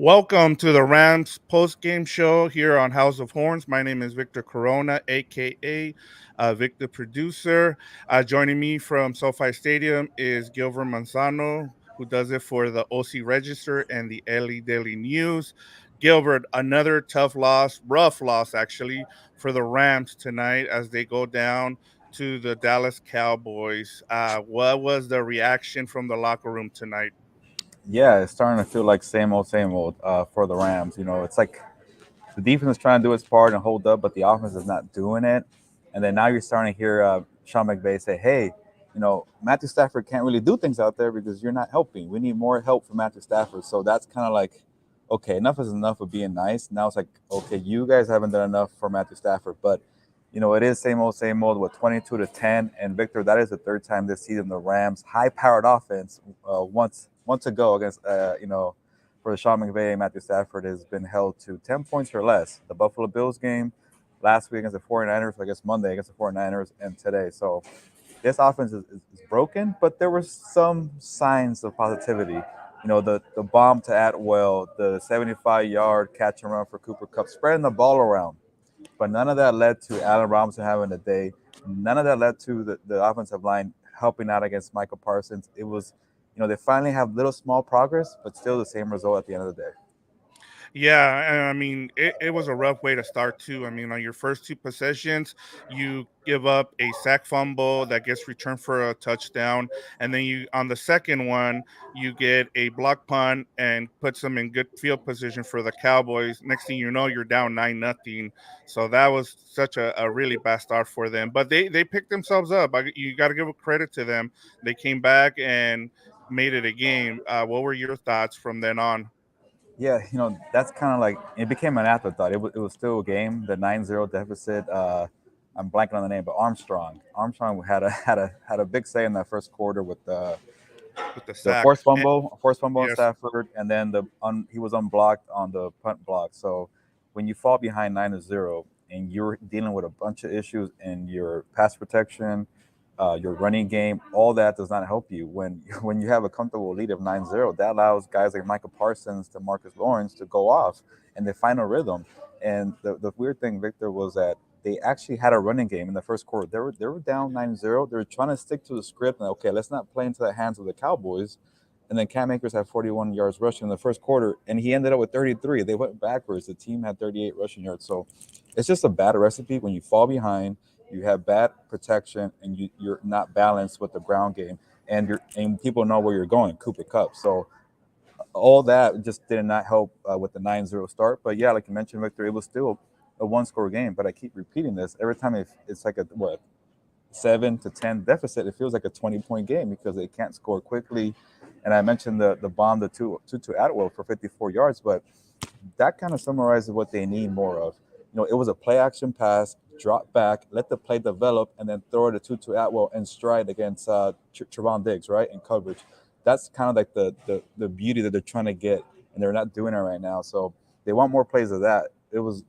Welcome to the Rams post-game show here on House of Horns. My name is Victor Corona, aka Victor Producer. Joining me from SoFi Stadium is Gilbert Manzano, who does it for the OC Register and the L.A Daily News. Gilbert, another tough loss, rough loss actually, for the Rams tonight as they go down to the Dallas Cowboys. What was the reaction from the locker room tonight? Yeah, it's starting to feel like same old for the Rams. It's like the defense is trying to do its part and hold up, but the offense is not doing it. And then now you're starting to hear Sean McVay say, "Hey, Matthew Stafford can't really do things out there because you're not helping. We need more help from Matthew Stafford." So that's kind of like, okay, enough is enough of being nice. Now it's like, okay, you guys haven't done enough for Matthew Stafford, but it is same old with 22-10. And Victor, that is the third time this season the Rams high-powered offense once ago against for the Sean McVay and Matthew Stafford has been held to 10 points or less. The Buffalo Bills game last week against the 49ers, I guess Monday against the 49ers, and today. So this offense is broken, but there were some signs of positivity. The bomb to Atwell, the 75-yard catch and run for Cooper Kupp, spreading the ball around. But none of that led to Allen Robinson having a day. None of that led to the offensive line helping out against Michael Parsons. It was, they finally have little small progress, but still the same result at the end of the day. Yeah, and I mean, it was a rough way to start too. I mean, on your first two possessions, you give up a sack fumble that gets returned for a touchdown, and then you on the second one, you get a block punt and puts them in good field position for the Cowboys. Next thing you know, you're down 9-0. So that was such a really bad start for them. But they picked themselves up. You got to give credit to them. They came back and made it a game. What were your thoughts from then on? Yeah, that's kind of like it became an afterthought. It was still a game, the 9-0 deficit. I'm blanking on the name, but Armstrong. Armstrong had a big say in that first quarter with With the the sack. forced fumble on Yes. Stafford, and then he was unblocked on the punt block. So when you fall behind 9-0 and you're dealing with a bunch of issues in your pass protection, your running game, all that does not help you. When you have a comfortable lead of 9-0, that allows guys like Michael Parsons to Marcus Lawrence to go off and they find a rhythm. And the weird thing, Victor, was that they actually had a running game in the first quarter. They were down 9-0. They were trying to stick to the script and okay, let's not play into the hands of the Cowboys. And then Cam Akers had 41 yards rushing in the first quarter, and he ended up with 33. They went backwards. The team had 38 rushing yards. So it's just a bad recipe when you fall behind, you have bad protection, and you're not balanced with the ground game, and people know where you're going, Cooper Cup. So all that just did not help with the 9-0 start. But yeah, like you mentioned, Victor, it was still a one-score game. But I keep repeating this every time. It's like a what 7-10 deficit, it feels like a 20-point game because they can't score quickly. And I mentioned the bomb to Atwell for 54 yards, but that kind of summarizes what they need more of. It was a play action pass, drop back, let the play develop, and then throw it to Atwell and stride against Trevon Diggs, right, in coverage. That's kind of like the beauty that they're trying to get, and they're not doing it right now. So they want more plays of that. It was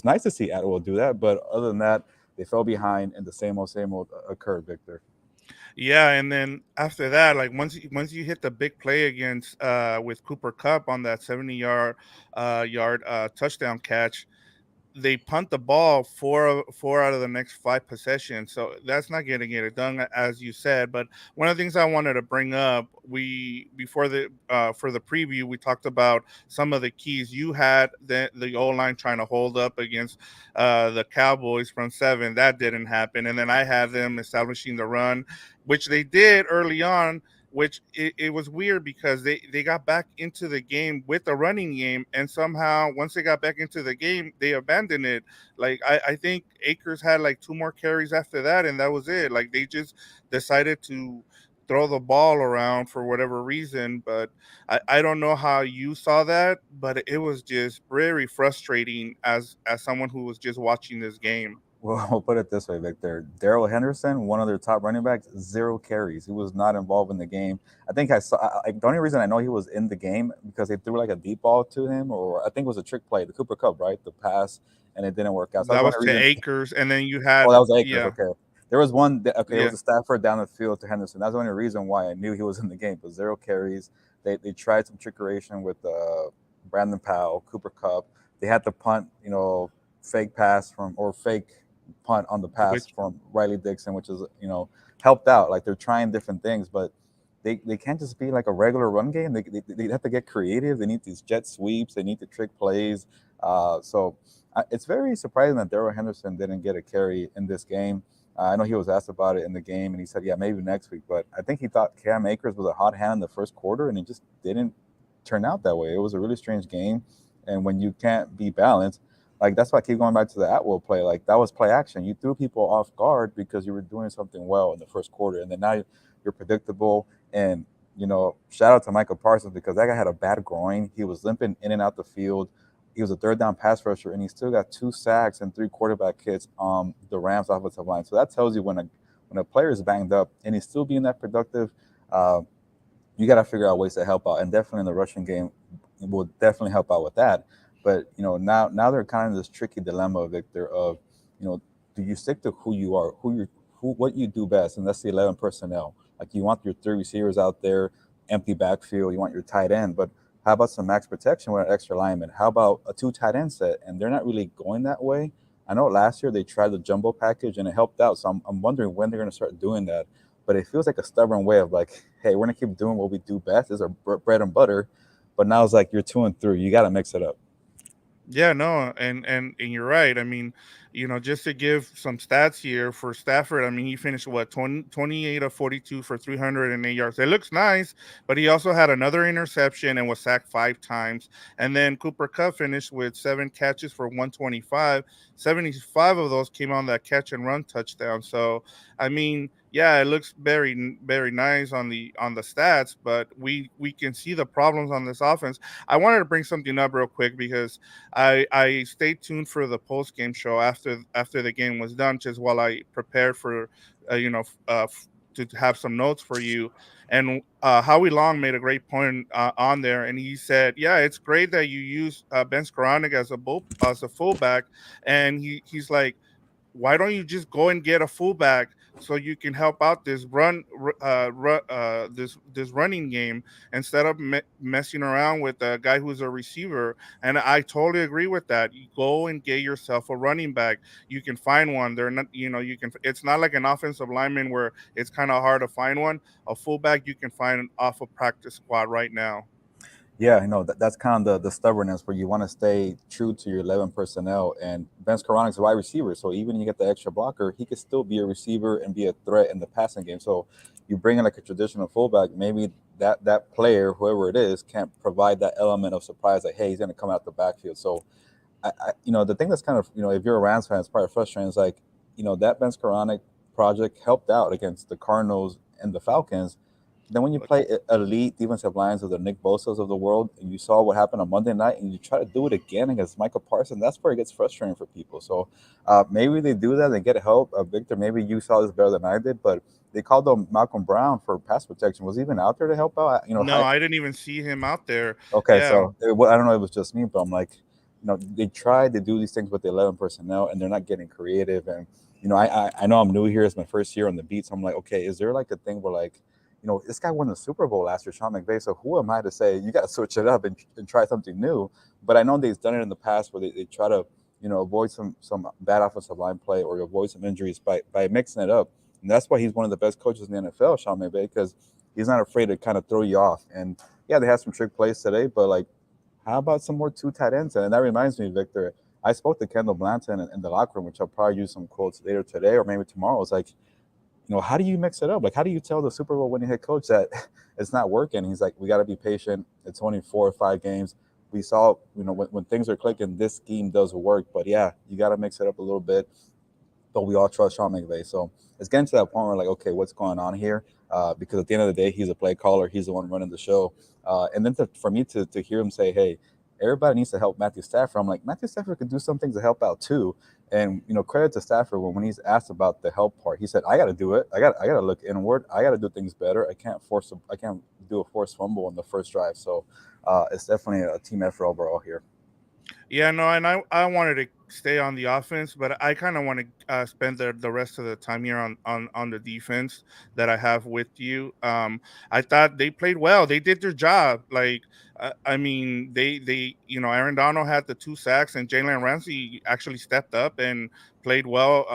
nice to see Atwell do that, but other than that, they fell behind, and the same old occurred, Victor. Yeah, and then after that, like once you hit the big play against with Cooper Cup on that 70 yard touchdown catch, they punt the ball four out of the next five possessions. So that's not getting it done, as you said. But one of the things I wanted to bring up, we before the for the preview, we talked about some of the keys. You had the O line trying to hold up against the Cowboys from seven. That didn't happen. And then I had them establishing the run, which they did early on, which it was weird because they got back into the game with the running game, and somehow once they got back into the game they abandoned it. Like I think Akers had like two more carries after that, and that was it. Like they just decided to throw the ball around for whatever reason. But I don't know how you saw that, but it was just very frustrating as someone who was just watching this game. Well, we'll put it this way, Victor. Daryl Henderson, one of their top running backs, zero carries. He was not involved in the game. I think I saw. The only reason I know he was in the game because they threw like a deep ball to him, or I think it was a trick play, the Cooper Cup, right? The pass, and it didn't work out. So That that's one was to reason. Akers, and then you Oh, had, that was Akers. yeah, Okay. There was one. Okay, it was yeah. a Stafford down the field to Henderson. That's the only reason why I knew he was in the game. But zero carries. They tried some trickeration with Brandon Powell, Cooper Cup. They had the punt, fake pass from or fake punt on the pass Which from Riley Dixon, which is helped out. Like they're trying different things, but they can't just be like a regular run game. They have to get creative. They need these jet sweeps. They need to trick plays. So it's very surprising that Darrell Henderson didn't get a carry in this game. I know he was asked about it in the game, and he said, "Yeah, maybe next week." But I think he thought Cam Akers was a hot hand in the first quarter, and it just didn't turn out that way. It was a really strange game, and when you can't be balanced, like that's why I keep going back to the Atwell play. Like that was play action. You threw people off guard because you were doing something well in the first quarter, and then now you're predictable. And shout out to Michael Parsons because that guy had a bad groin. He was limping in and out the field. He was a third down pass rusher, and he still got 2 sacks and 3 quarterback hits on the Rams offensive line. So that tells you when a player is banged up and he's still being that productive, uh, you got to figure out ways to help out. And definitely in the rushing game, will definitely help out with that. But now they're kind of this tricky dilemma, Victor, of you know do you stick to who you are, who what you do best, and that's the 11 personnel. Like you want your 3 receivers out there, empty backfield. You want your tight end, but how about some max protection with an extra lineman? How about a 2 tight end set? And they're not really going that way. I know last year they tried the jumbo package and it helped out. So I'm wondering when they're going to start doing that. But it feels like a stubborn way of like, hey, we're going to keep doing what we do best. This is our bread and butter. But now it's like you're 2 and 3. You got to mix it up. Yeah, no, and you're right. I mean, just to give some stats here for Stafford, I mean, he finished what 28 of 42 for 308 yards. It looks nice, but he also had another interception and was sacked 5 times. And then Cooper Cup finished with 7 catches for 125. 75 of those came on that catch and run touchdown. So, I mean, yeah, it looks very nice on the stats, but we can see the problems on this offense. I wanted to bring something up real quick because I stayed tuned for the post game show after the game was done, just while I prepared for to have some notes for you. And Howie Long made a great point on there, and he said, "Yeah, it's great that you use Ben Skoranek as a fullback," and he's like, why don't you just go and get a fullback so you can help out this this running game instead of messing around with a guy who's a receiver. And I totally agree with that. You go and get yourself a running back. You can find one. They're not, you can. It's not like an offensive lineman where it's kind of hard to find one. A fullback you can find off a practice squad right now. Yeah, that's kind of the stubbornness where you want to stay true to your 11 personnel. And Ben Skoronek's a wide receiver, so even when you get the extra blocker, he could still be a receiver and be a threat in the passing game. So you bring in like a traditional fullback, maybe that player, whoever it is, can't provide that element of surprise. Like, hey, he's going to come out the backfield. So the thing that's kind of if you're a Rams fan, it's probably frustrating. Is like that Ben Skowronek project helped out against the Cardinals and the Falcons. Then when you play elite defensive lines of the Nick Bosa's of the world, and you saw what happened on Monday night, and you try to do it again against Michael Parsons, that's where it gets frustrating for people. So maybe they do that and get help. Victor, maybe you saw this better than I did, but they called him Malcolm Brown for pass protection. Was he even out there to help out? No, I didn't even see him out there. Okay, Yeah. so I don't know if it was just me, but I'm like, they try to do these things with the 11 personnel, and they're not getting creative. And I know I'm new here; it's my first year on the beat, so I'm like, okay, is there like a thing where like, this guy won the Super Bowl last year, Sean McVay. So who am I to say you got to switch it up and try something new? But I know they've done it in the past where they try to avoid some bad offensive line play or avoid some injuries by mixing it up. And that's why he's one of the best coaches in the NFL, Sean McVay, because he's not afraid to kind of throw you off. And yeah, they had some trick plays today, but like, how about some more 2 tight ends? And that reminds me, Victor, I spoke to Kendall Blanton in the locker room, which I'll probably use some quotes later today or maybe tomorrow. It's like, how do you mix it up? Like, how do you tell the Super Bowl winning head coach that it's not working? He's like, we got to be patient. It's only 4 or 5 games. We saw, when things are clicking, this scheme does work. But yeah, you got to mix it up a little bit. But we all trust Sean McVay. So it's getting to that point where, like, okay, what's going on here? Because at the end of the day, he's a play caller. He's the one running the show. And then for me to hear him say, hey, everybody needs to help Matthew Stafford. I'm like, Matthew Stafford could do some things to help out too. And credit to Stafford when he's asked about the help part, he said, I got to do it. I got to look inward. I got to do things better. I can't do a forced fumble on the first drive. So it's definitely a team effort overall here. Yeah, no, and I wanted to stay on the offense, but I kind of want to spend the rest of the time here on the defense that I have with you. I thought they played well. They did their job. Like, I mean, Aaron Donald had the two sacks, and Jalen Ramsey actually stepped up and played well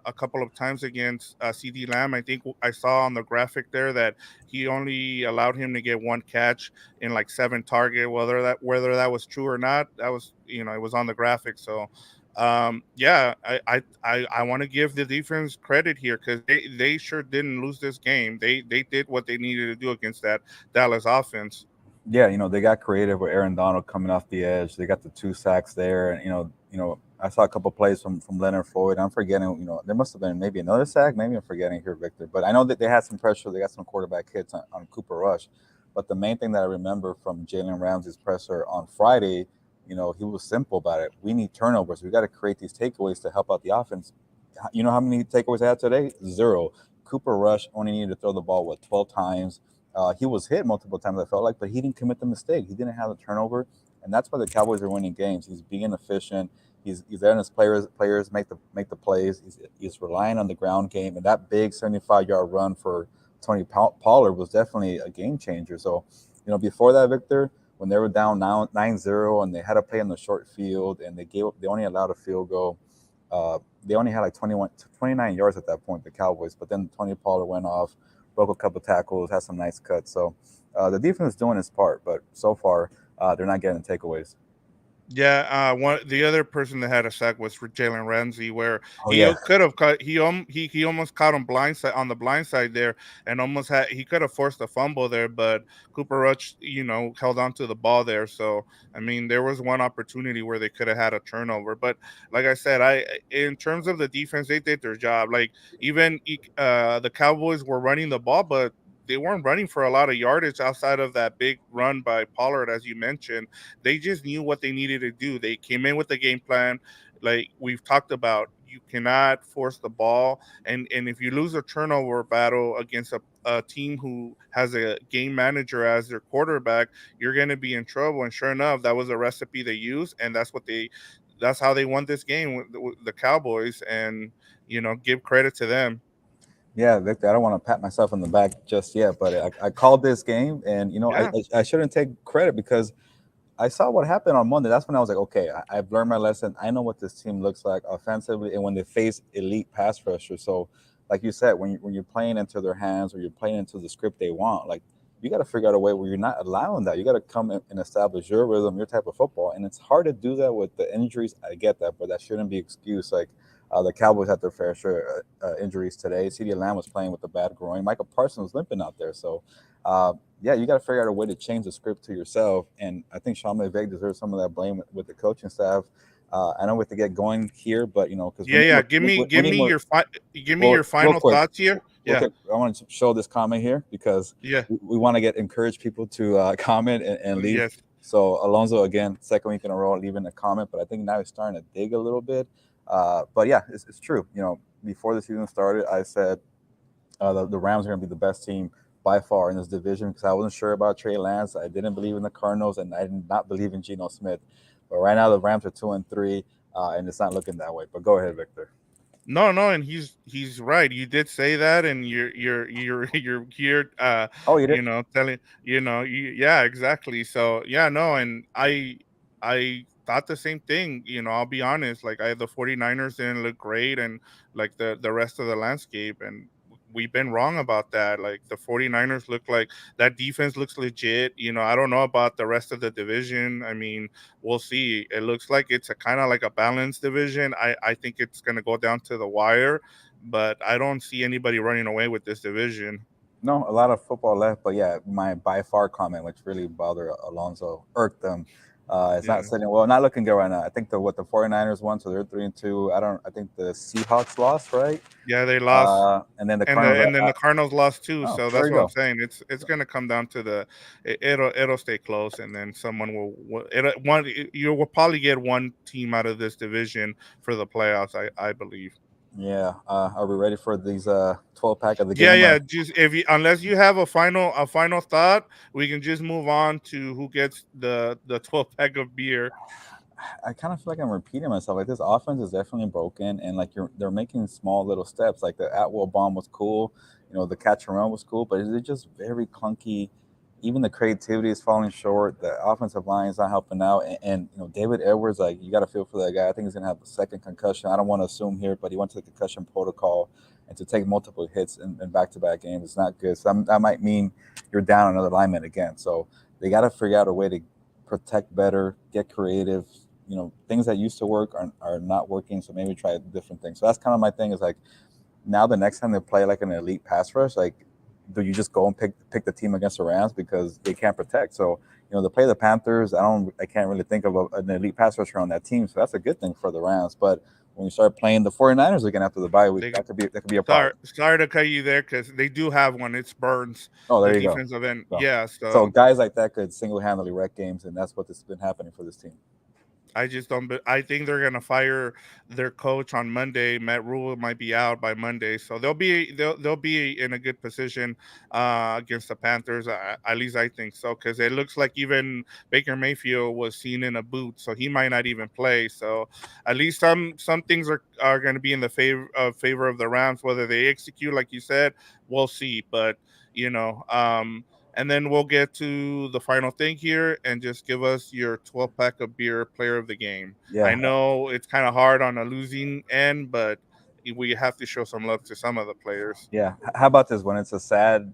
a couple of times against CD Lamb. I think I saw on the graphic there that he only allowed him to get one catch in like seven target. Whether that was true or not, that was, it was on the graphic. So yeah, I want to give the defense credit here because they sure didn't lose this game. They did what they needed to do against that Dallas offense. Yeah, they got creative with Aaron Donald coming off the edge. They got the two sacks there, and I saw a couple plays from Leonard Floyd. I'm forgetting, there must have been maybe another sack. Maybe I'm forgetting here, Victor. But I know that they had some pressure. They got some quarterback hits on Cooper Rush. But the main thing that I remember from Jalen Ramsey's presser on Friday, he was simple about it. We need turnovers. We got to create these takeaways to help out the offense. You know how many takeaways I had today? Zero. Cooper Rush only needed to throw the ball 12 times. He was hit multiple times, I felt like, but he didn't commit the mistake. He didn't have a turnover, and that's why the Cowboys are winning games. He's being efficient. He's letting his players make the plays. He's relying on the ground game, and that big 75-yard run for Tony Pollard was definitely a game changer. So, before that, Victor, when they were down now 9-0 and they had to play in the short field and they only allowed a field goal. They only had like 29 yards at that point, the Cowboys, but then Tony Pollard went off, broke a couple tackles, had some nice cuts. So the defense is doing its part, but so far they're not getting takeaways. Yeah, one the other person that had a sack was for Jalen Ramsey, where Oh yeah, could have caught he almost caught him blind side there, and almost had he could have forced a fumble there, but Cooper Rush, held on to the ball there. So I mean, there was one opportunity where they could have had a turnover, but like I said, in terms of the defense, they did their job. Like even the Cowboys were running the ball, but they weren't running for a lot of yardage outside of that big run by Pollard, as you mentioned. They just knew what they needed to do. They came in with a game plan. Like we've talked about, you cannot force the ball, and if you lose a turnover battle against a team who has a game manager as their quarterback, you're going to be in trouble. And sure enough, that was a recipe they used, and that's how they won this game with the Cowboys. And give credit to them. yeah, Victor. I don't want to pat myself on the back just yet, but I called this game, and Yeah. I shouldn't take credit because I saw what happened on Monday. That's when I was like, okay, I've learned my lesson. I know what this team looks like offensively, and when they face elite pass rusher. So, like you said, when you're playing into their hands or you're playing into the script they want, like you got to figure out a way where you're not allowing that. You got to come and establish your rhythm, your type of football, and it's hard to do that with the injuries. I get that, but that shouldn't be excuse. Like the Cowboys had their fair share injuries today. CeeDee Lamb was playing with a bad groin. Michael Parsons was limping out there. So. Yeah, you got to figure out a way to change the script to yourself. And I think Sean McVay deserves some of that blame with the coaching staff. I know we have to get going here, but because Yeah, yeah. we Give need me more. your Well, final thoughts here. real Yeah. quick, I want to show this comment here because Yeah. we want to encourage people to comment and leave. Yes. So Alonso again, second week in a row, leaving a comment, but I think now he's starting to dig a little bit. But yeah, it's true. Before the season started, I said the Rams are going to be the best team by far in this division because I wasn't sure about Trey Lance. I didn't believe in the Cardinals, and I did not believe in Geno Smith. But right now, the Rams are 2-3, and it's not looking that way. But go ahead, Victor. No, no, and he's right. You did say that, and you're here, Oh, you did? telling, yeah, exactly. So yeah, no, and I thought the same thing. I'll be honest. Like the 49ers didn't look great, and like the rest of the landscape, and we've been wrong about that. Like the 49ers look like that defense looks legit. I don't know about the rest of the division. I mean, we'll see. It looks like it's a kind of like a balanced division. I think it's going to go down to the wire, but I don't see anybody running away with this division. No, a lot of football left, but yeah, my by far comment, which really bothered Alonso, irked them. It's not Yeah, sitting well, not looking good right now. I think the 49ers won, so they're 3-2. I think the Seahawks lost, right? yeah, they lost, And then the and Cardinals. then the Cardinals lost too. Oh, So there that's you what I'm go. saying. It's going to come down to it'll stay close, and then someone you will probably get one team out of this division for the playoffs. I believe. Yeah. Are we ready for these 12 pack of the Yeah, game? yeah. Just if you, unless you have a final thought, we can just move on to who gets the 12 pack of beer. I kind of feel like I'm repeating myself. Like this offense is definitely broken, and like they're making small little steps. Like the at will bomb was cool, the catch and run was cool, but it's just very clunky. Even the creativity is falling short. The offensive line is not helping out, and David Edwards, like you got to feel for that guy. I think he's gonna have a second concussion. I don't want to assume here, but he went to the concussion protocol, and to take multiple hits in back-to-back games is not good. So that might mean you're down another lineman again. So they got to figure out a way to protect better, get creative. Things that used to work are not working. So maybe try different things. So that's kind of my thing is like now the next time they play like an elite pass rush, like do you just go and pick the team against the Rams because they can't protect? So they play the Panthers. I can't really think of an elite pass rusher on that team. So that's a good thing for the Rams. But when you start playing the 49ers again after the bye week, They that could be a sorry problem. sorry to cut you there because they do have one. It's Burns, Oh, the there you go. defensive end. So, Yeah, so so guys like that could single-handedly wreck games, and that's what's been happening for this team. I just don't. But I think they're gonna fire their coach on Monday. Matt Rule might be out by Monday, so they'll be in a good position against the Panthers. At least I think so, because it looks like even Baker Mayfield was seen in a boot, so he might not even play. So at least some things are going to be in the favor of the Rams. Whether they execute, like you said, we'll see. But you know, and then we'll get to the final thing here and just give us your 12 pack of beer player of the game. I Yeah, know it's kind of hard on a losing end, but we have to show some love to some of the players. yeah. How about this? When it's a sad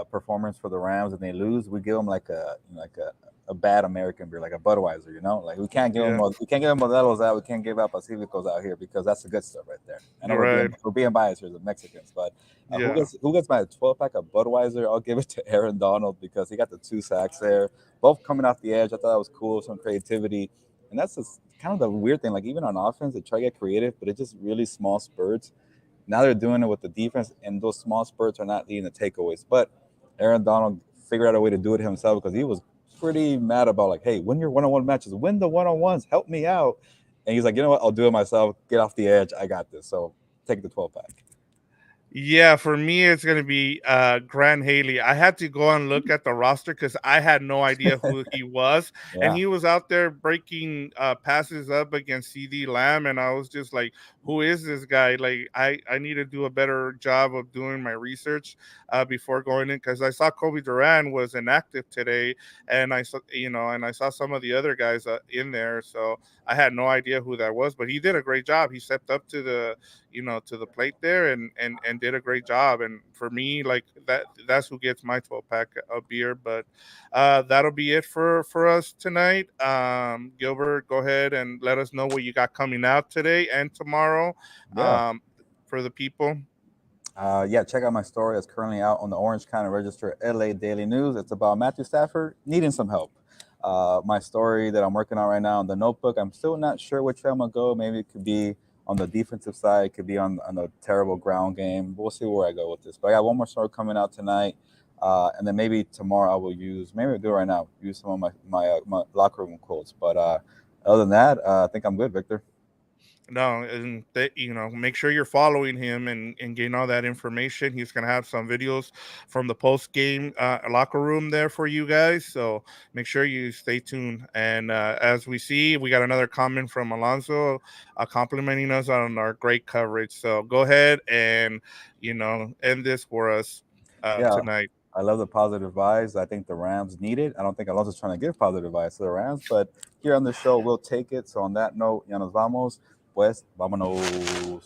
performance for the Rams and they lose, we give them like a bad American beer, like a Budweiser. Like Yeah, we can't give them Modelo's out. We can't give out Pacificos out here because that's the good stuff right there. I know you're right. we're being biased here as Mexicans, but Yeah. who gets my 12 pack of Budweiser? I'll give it to Aaron Donald because he got the 2 sacks there, both coming off the edge. I thought that was cool, some creativity, and that's just kind of the weird thing. Like even on offense, they try to get creative, but it's just really small spurts. Now they're doing it with the defense, and those small spurts are not leading to takeaways. But Aaron Donald figured out a way to do it himself because he was pretty mad about like, hey, win your one-on-one matches, win the one-on-ones, help me out. And he's like, you know what, I'll do it myself. Get off the edge, I got this. So take the 12 pack. Yeah, for me, it's gonna be Grant Haley. I had to go and look at the roster because I had no idea who he was, and Yeah, he was out there breaking passes up against CD Lamb, and I was just like, "Who is this guy?" Like, I need to do a better job of doing my research before going in because I saw Kobe Durant was inactive today, and I saw and I saw some of the other guys in there, so I had no idea who that was, but he did a great job. He stepped up to the plate there and did a great job. And for me, like that's who gets my 12 pack of beer. But that'll be it for us tonight. Gilbert, go ahead and let us know what you got coming out today and tomorrow yeah. for the people. Yeah, check out my story that's currently out on the Orange County Register L.A. Daily News. It's about Matthew Stafford needing some help. My story that I'm working on right now in the notebook, I'm still not sure which way I'm going to go. Maybe it could be on the defensive side, it could be on the terrible ground game. We'll see where I go with this. But I got one more story coming out tonight. And then maybe tomorrow I will maybe I'll do it right now, use some of my locker room quotes. But other than that, I think I'm good, Victor. No, and make sure you're following him and getting all that information. He's gonna have some videos from the post game locker room there for you guys. So make sure you stay tuned. And as we see, we got another comment from Alonso complimenting us on our great coverage. So go ahead and end this for us Yeah, tonight. I love the positive vibes. I think the Rams need it. I don't think Alonso's trying to give positive vibes to the Rams, but here on the show, we'll take it. So on that note, ya nos vamos. Pues, vámonos.